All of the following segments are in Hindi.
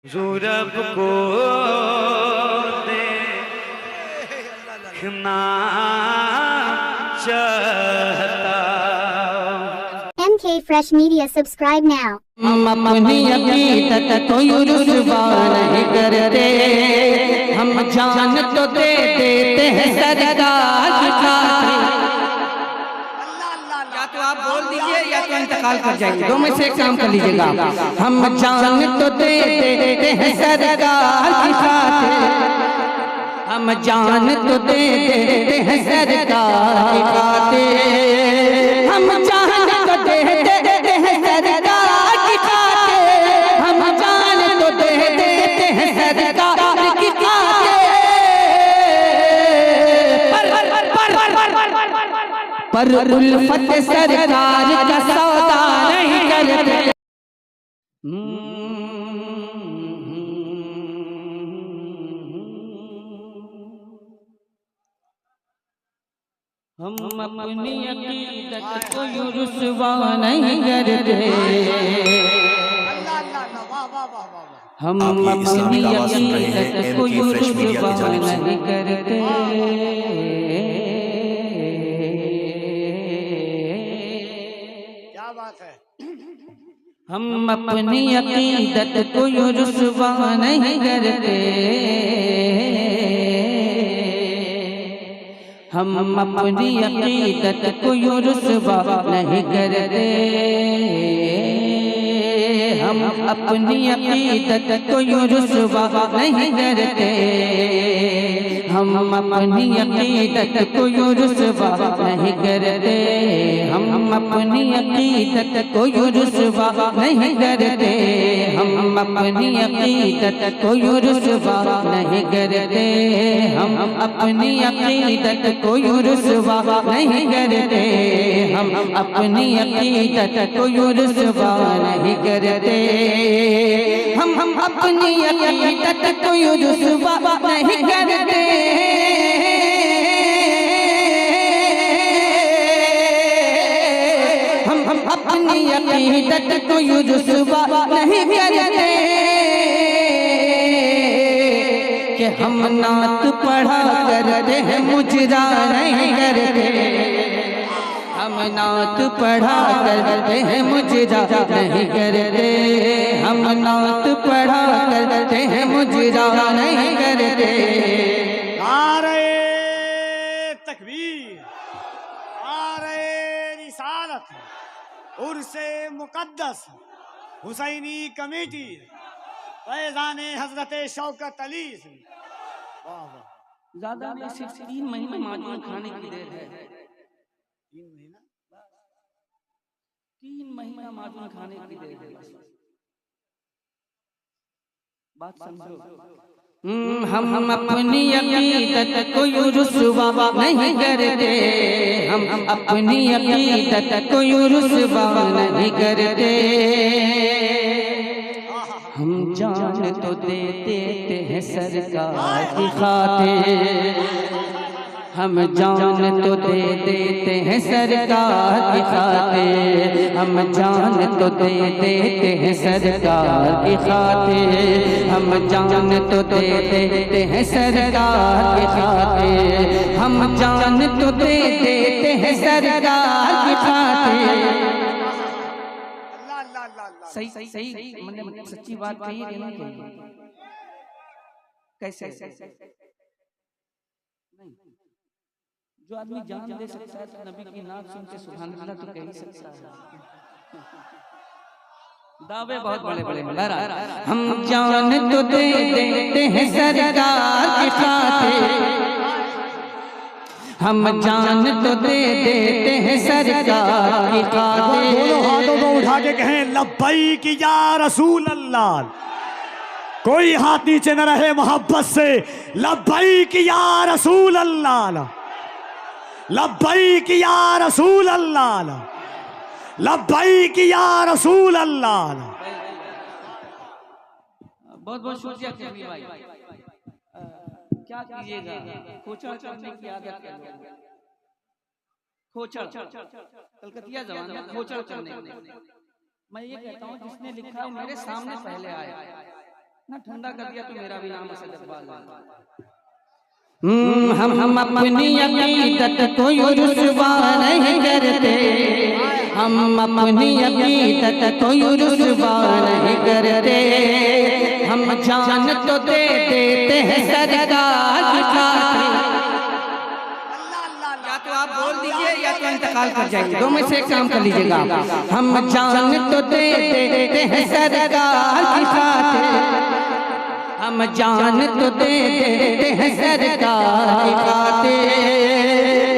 यूरप को देखना चाहता। MK Fresh Media, subscribe now. हम अपनी अकीदत कोई रुसवा नहीं करते, हम जान तो दे देते हैं सरकार की खातिर। या तो आप बोल दीजिए या तो इंतकाल कर जाएंगे, दो में से एक काम कर लीजिएगा। हम जान तो दे देते हैं सरकार की खातिर, हम जान तो दे देते हैं सरकार की खातिर, हम जान तो दे देते हैं सरकार की खातिर, हम जान तो दे देते हैं सरकार की खातिर। पर उल्फत सरकार का सौदा नहीं करते। हम अपनी अकीदत को रुसवा नहीं करते, हम अपनी अकीदत को रुसवा नहीं करते। क्या बात है। हम अपनी अकीदत को रुसवा नहीं करते, हम अपनी अकीदत को रुसवा नहीं करते, हम अपनी अकीदत को रुसवा नहीं करते, हम अपनी अकीदत को रुसवा नहीं करते, हम अपनी अकीदत को रुसवा नहीं करते, हम अपनी अकीदत को रुसवा नहीं करते, हम अपनी अकीदत को रुसवा नहीं करते, हम अपनी अकीदत को रुसवा नहीं करते, हम अपनी अकीदत को रुसवा नहीं करते, हम अपनी अकीदत को रुसवा नहीं करते, कि हम नात पढ़ा करते हैं मुजरा नहीं करते, हम नात पढ़ा करते हैं मुजरा नहीं करते, हम नात पढ़ा करते हैं मुजरा नहीं करते। नारे तकबीर, नारे रिसालत, उर्से मुकद्दस, हुसैनी कमेटी, फैज़ाने हजरत शौकत अली। वाह वाह। ज्यादा नहीं, सिर्फ 3 महीने माजून खाने की देर है। 3 महीना 3 महीना माजून खाने की देर है। बात समझो। हम अपनी अकीदत को रुसवा नहीं करते, हम अपनी अकीदत को रुसवा नहीं करते, हम जान तो दे देते हैं सरकार की खातिर, हम जान तो दे देते हैं सरकार की खातिर, हम जान तो दे देते हैं सरकार की खातिर, हम जान तो दे देते हैं सरकार की खातिर, हम जान तो दे देते हैं सरकार की खातिर। सही सही सही, मैंने सच्ची बात कही है ना? कैसे नहीं, जो आदमी जान दे सकता है तो नबी की नाम सुन के सुभान अल्लाह तो कह ही सकता है। दावे बहुत बड़े बड़े हैं। हम जान तो दे देते हैं सरकार की खातिर, हम जान तो दे देते हैं सरकार की खातिर। दोनों हाथों को उठा के कहें लब्बैक या रसूल अल्लाह। कोई हाथ नीचे न रहे, मोहब्बत से लब्बैक या रसूल अल्लाह, लब्बैक या रसूल अल्लाह, लब्बैक या रसूल अल्लाह। बहुत बहुत शुक्रिया कबीर भाई। क्या कीजिएगा, खोचड़ करने की आदत है, खोचड़ कलकतिया जबान में खोचड़ करने। मैं ये कहता हूँ जिसने लिखा है मेरे सामने पहले आया, ना ठंडा कर दिया तो मेरा भी नाम असद इकबाल है। हम अपनी अकीदत को रुसवा नहीं करते, हम अपनी अकीदत को रुसवा नहीं करते, हम जान तो दे देते हैं सरकार की खातिर। या तो आप बोल दीजिए या तो इंतकाल कर जाएंगे, दो में से एक काम कर लीजिएगा। हम जान तो दे देते हैं सरकार की खातिर, हम जान तो दे देते हैं सरकार की खातिर,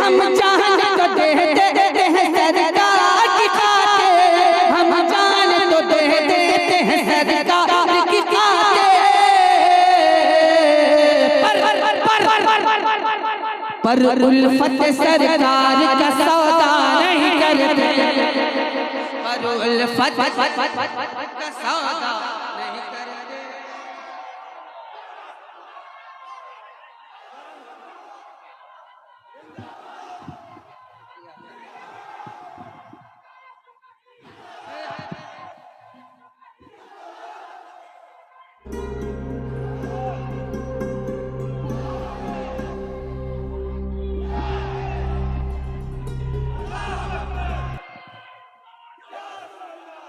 हम जान तो दे देते हैं सरकार की खातिर, हम जान तो दे देते हैं सरकार की खातिर। पर उल्फत सरकार का सौदा नहीं करते, पर उल्फत का सौदा नहीं करते।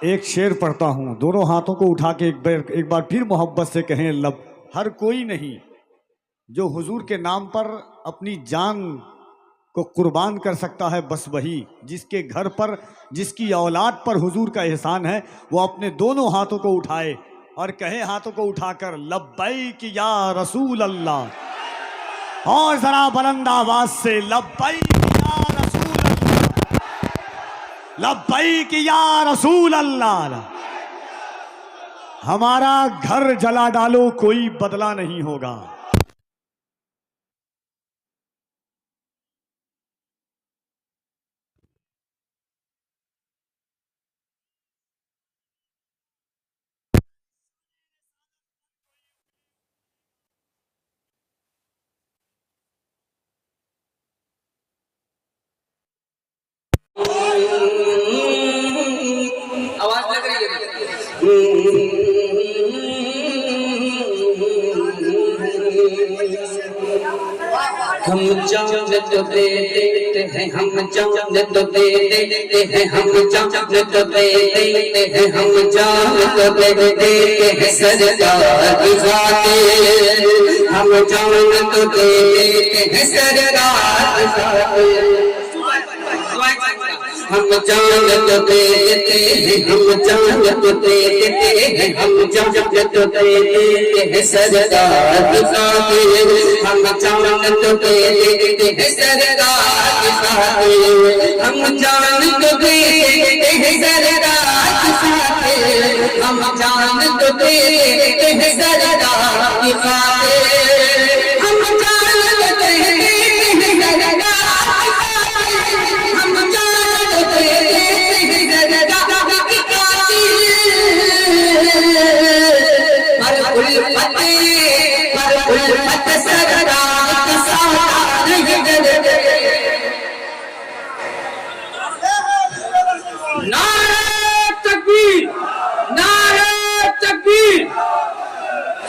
एक शेर पढ़ता हूँ, दोनों हाथों को उठा के एक बार फिर मोहब्बत से कहें लब। हर कोई नहीं जो हुजूर के नाम पर अपनी जान को कुर्बान कर सकता है, बस वही जिसके घर पर, जिसकी औलाद पर हुजूर का एहसान है, वो अपने दोनों हाथों को उठाए और कहे हाथों को उठाकर लब्बैक या रसूल अल्लाह। और जरा बुलंद आवाज से लब्बैक या रसूल अल्लाह, लब्बैक या रसूल अल्लाह। हमारा घर जला डालो कोई बदला नहीं होगा। आवाज लग रही है। हम जान तो दे देते हैं, हम जान तो दे देते हैं, हम जान तो दे देते हैं, हम जान तो दे देते हैं सरकार की खातिर, हम जान तो दे देते हैं सरकार की खातिर, हम जान तो दे देते हैं, हम जान तो दे देते हैं, हम जान तो दे देते हैं सरकार की खातिर, हम जान तो दे देते हैं सरकार की खातिर, हम जान तो दे देते हैं सरकार की खातिर, हम जान तो दे देते हैं सरकार की खातिर, हम जान तो दे देते हैं सरकार की खातिर, हम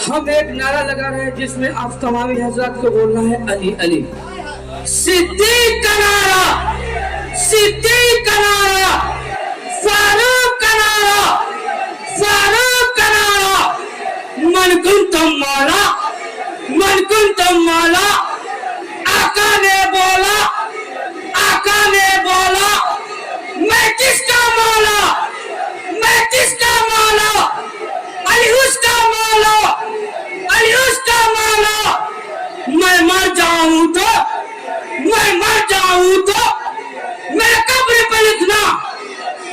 हम एक नारा लगा रहे हैं जिसमें आप तमामी हजरात को बोलना है अली अली। सिद्दीक का नारा, सिद्दीक का नारा, फारूक का नारा, फारूक का नारा, मन कुंतम मौला, मन कुंतम मौला। आका ने बोला, आका ने बोला, मैं किसका मौला, मैं किसका मौला, अली उसका मौला, अली उसका मौला। मैं मर जाऊं तो, मैं मर जाऊं तो मैं कब्र पे लिखना,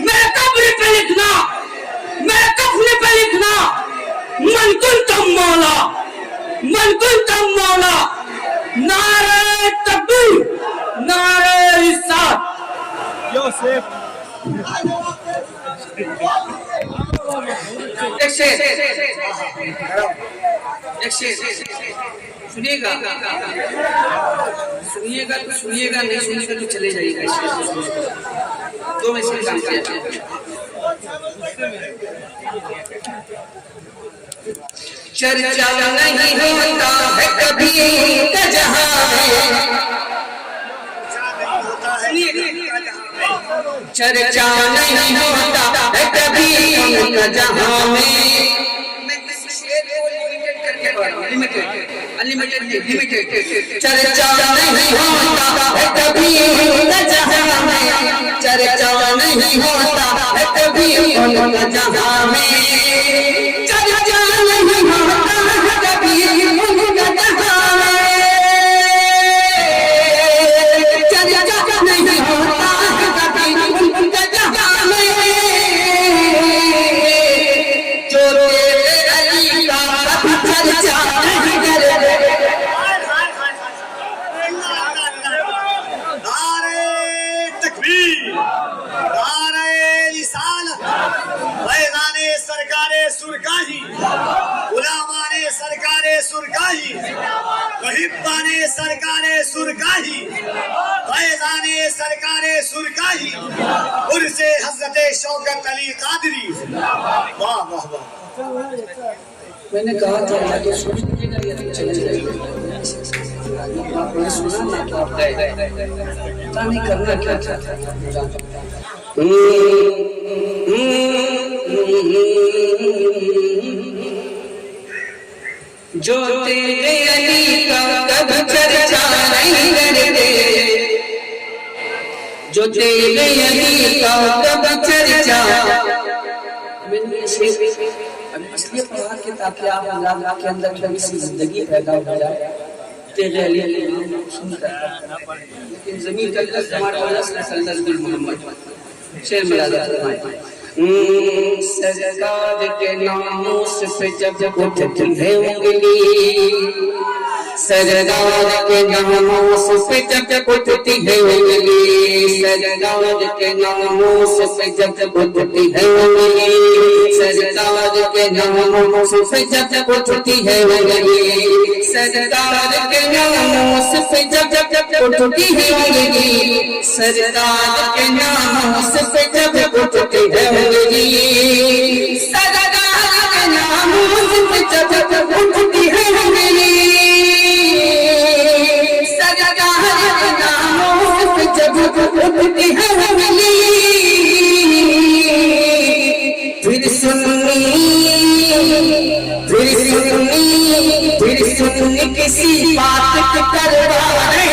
मैं कब्र पे लिखना, मैं कब्र पे लिखना, मन कुंतम मौला, मन कुंतम मौला। नारे तकबीर, नारे रिसालत। योसेफ एक शेर सुनिएगा, सुनिएगा तो सुनिएगा, नहीं सुनिएगा तो चले जाइएगा। तो मैं इसमें काम किया चर्चा नहीं होता है कभी का जहां में, चर्चा नहीं होता है कभी का जहां में। चर्चा नहीं होता है कभी का जहां में, चर्चा नहीं होता है कभी का जहां में, चर्चा नहीं होता है कभी का जहां में, चर्चा नहीं होता है कभी का जहां में। जो तेरे अली का चर्चा नहीं करे, नारे तकबीर, नारे रिसालत, फैज़ाने सरकारे सुरकाही, गुलामाने सरकारे सुरकाही, मुहिब्बाने सरकारे सुरकाही, फैज़ाने सरकारे सुरकाही, उर्से हज़रत शौकत अली कादरी। वाह वाह वाह। मैंने कहा था या तो सुन चले जाइए, आपने सुना ना क्या पता नहीं करना क्या चाहता था। जो तेरे अली का कभी चर्चा नहीं करते, जो तेरे अली का कभी चर्चा, मैंने इसलिए पढ़ा के ताकि आप अल्लाह के अंदर थोड़ी सी जिंदगी पैदा हो जाए। तेरे अली सुनकर, लेकिन ज़मीन का हमारे सल्लल्लाहु मोहम्मद शेर मिला जाता है। सरकार के नामों से जब उठती है उंगली, सरकार के नामों से जब उठती है उंगली, सरकार के नामों से जब उठती है उंगली, सरकार के नामों से जब उठती है उंगली, सरकार के नामों से जब उठती है उंगली, सरकार के नामों से जब उठती है उंगली, सरकार के नामों से जब उठती है उंगली, सरकार के नामों से जब उठती है उंगली, फिर सुन्नी किसी बात की परवाह नहीं